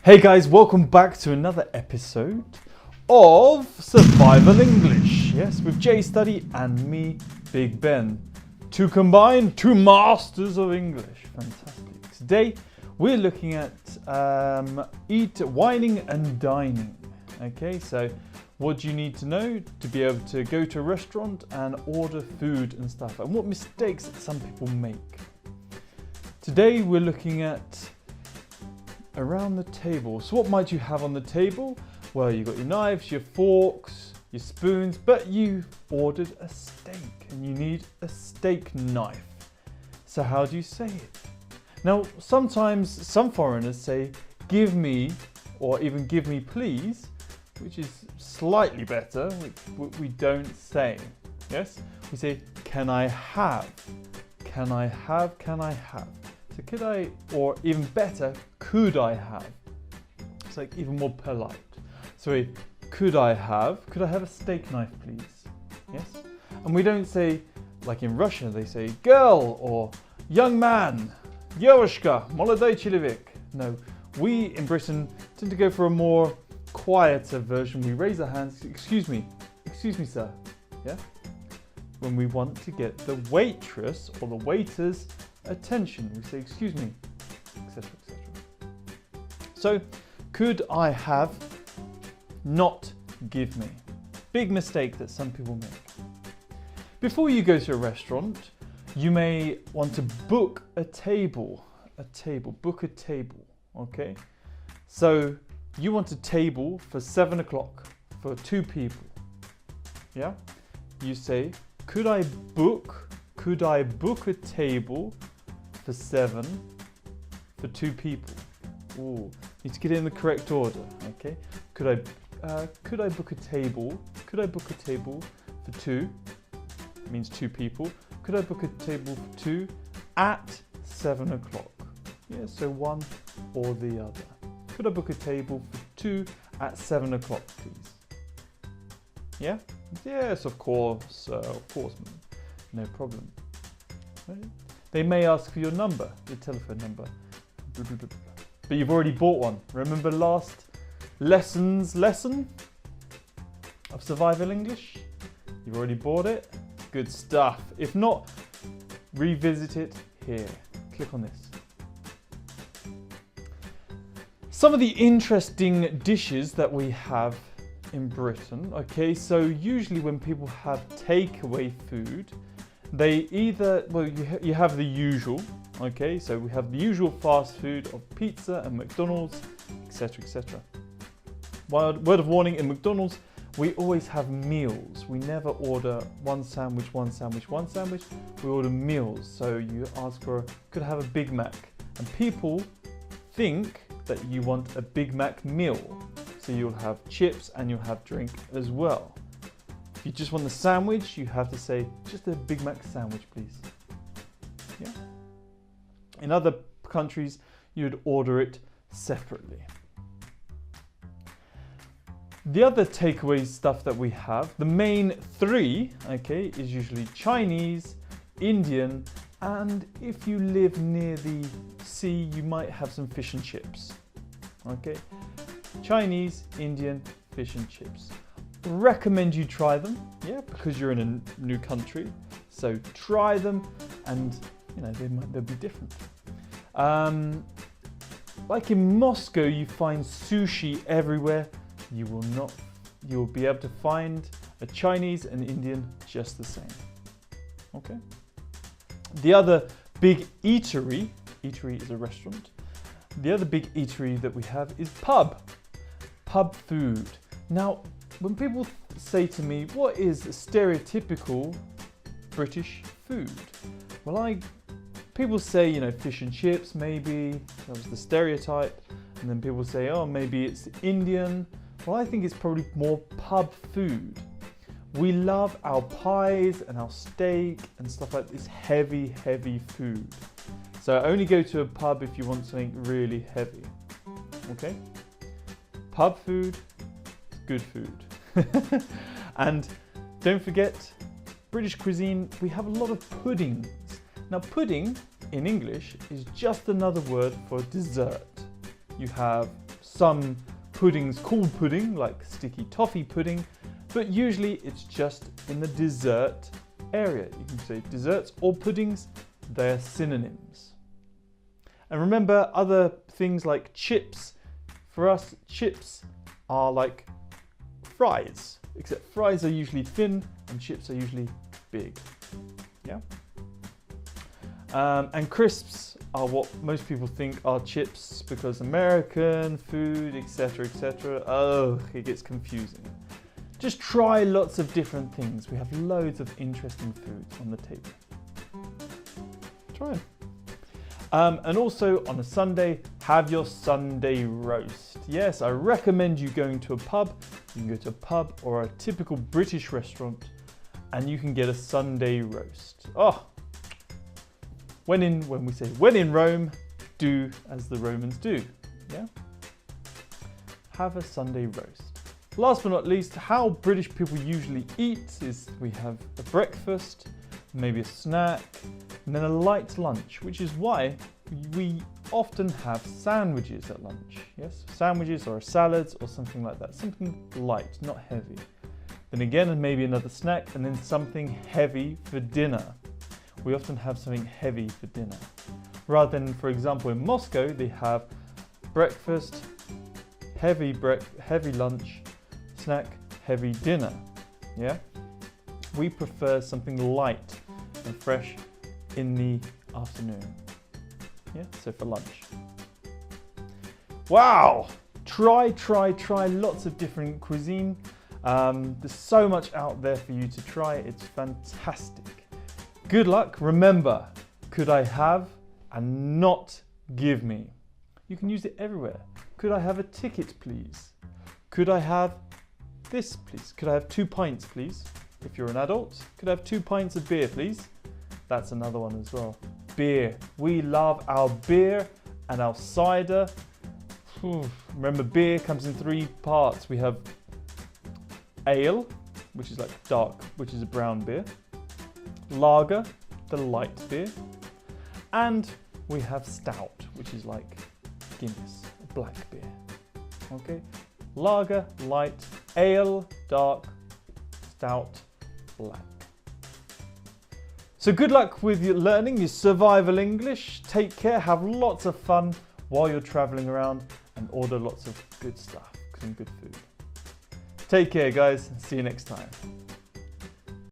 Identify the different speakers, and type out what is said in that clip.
Speaker 1: Hey guys, welcome back to another episode of Survival English. Yes, with Jay Study and me, Big Ben. Two combined, two masters of English. Fantastic. Today we're looking at wining and dining. Okay, so what do you need to know to be able to go to a restaurant and order food and stuff, and what mistakes that some people make. Today we're looking at around the table. So what might you have on the table? Well, you've got your knives, your forks, your spoons, but you ordered a steak and you need a steak knife. So how do you say it? Now, sometimes some foreigners say, give me, or even give me please, which is slightly better, which we don't say. Yes? We say, can I have? Can I have? Can I have? So could I, or even better, could I have? It's like even more polite. So could I have a steak knife, please? Yes? And we don't say, like in Russia, they say girl or young man, девушка, молодой человек. No, we in Britain tend to go for a more quieter version. We raise our hands, excuse me, sir. Yeah? When we want to get the waitress or the waiter's attention, we say excuse me, etc, etc. So could I have, not give me. Big mistake that some people make. Before you go to a restaurant, you may want to book a table, book a table, okay? So you want a table for 7 o'clock for 2 people, yeah? You say, could I book a table for 7 for 2 people? Ooh, need to get it in the correct order, okay? Could I book a table? Could I book a table for 2? It means 2 people. Could I book a table for 2 at 7 o'clock? Yeah, so one or the other. Could I book a table for 2 at 7 o'clock, please? Yeah? Yes, of course, no problem. Right? They may ask for your number, your telephone number, but you've already bought one. Remember last lesson of Survival English? You've already bought it? Good stuff. If not, revisit it here. Click on this. Some of the interesting dishes that we have in Britain, okay, so usually when people have takeaway food, they either, well, you have the usual, okay, so we have the usual fast food of pizza and McDonald's, etc, etc. Word of warning, in McDonald's, we always have meals. We never order one sandwich. We order meals. So you ask for, could I have a Big Mac? And people think that you want a Big Mac meal. So you'll have chips and you'll have drink as well. If you just want the sandwich, you have to say, just a Big Mac sandwich, please. Yeah. In other countries, you'd order it separately. The other takeaway stuff that we have, the main 3, okay, is usually Chinese, Indian, and if you live near the sea, you might have some fish and chips. Okay, Chinese, Indian, fish and chips. Recommend you try them, yeah, because you're in a new country. So try them, and you know they'll be different. Like in Moscow, you find sushi everywhere. You will be able to find a Chinese and Indian just the same. Okay. The other big eatery is a restaurant. The other big eatery that we have is pub food. Now, when people say to me, what is stereotypical British food? Well, people say, you know, fish and chips, maybe, that was the stereotype. And then people say, oh, maybe it's Indian. Well, I think it's probably more pub food. We love our pies and our steak and stuff like this heavy food. So only go to a pub if you want something really heavy. Okay? Pub food is good food. And don't forget, British cuisine, we have a lot of puddings. Now, pudding in English is just another word for dessert. You have some puddings called pudding, like sticky toffee pudding, but usually it's just in the dessert area. You can say desserts or puddings, they're synonyms. And remember other things like chips. For us, chips are like fries, except fries are usually thin and chips are usually big. Yeah. And crisps are what most people think are chips because American food, etc. Oh, it gets confusing. Just try lots of different things. We have loads of interesting foods on the table. Try them. And also on a Sunday, have your Sunday roast. Yes, I recommend you going to a pub. You can go to a pub or a typical British restaurant and you can get a Sunday roast. Oh, when we say when in Rome, do as the Romans do. Yeah? Have a Sunday roast. Last but not least, how British people usually eat is we have a breakfast, maybe a snack, and then a light lunch, which is why we often have sandwiches at lunch. Yes, sandwiches or salads or something like that, something light, not heavy. Then again, maybe another snack, and then something heavy for dinner. We often have something heavy for dinner. Rather than, for example, in Moscow, they have breakfast, heavy lunch, snack, heavy dinner. Yeah? We prefer something light and fresh in the afternoon. Yeah, so for lunch. Wow! Try lots of different cuisine. There's so much out there for you to try. It's fantastic. Good luck. Remember, could I have and not give me? You can use it everywhere. Could I have a ticket, please? Could I have this, please? Could I have 2 pints, please? If you're an adult. Could I have 2 pints of beer, please? That's another one as well. Beer. We love our beer and our cider. Remember, beer comes in 3 parts. We have ale, which is like dark, which is a brown beer. Lager, the light beer. And we have stout, which is like Guinness, a black beer. Okay? Lager, light, ale, dark, stout, black. So good luck with your learning your survival English. Take care, have lots of fun while you're traveling around and order lots of good stuff, some good food. Take care guys, see you next time.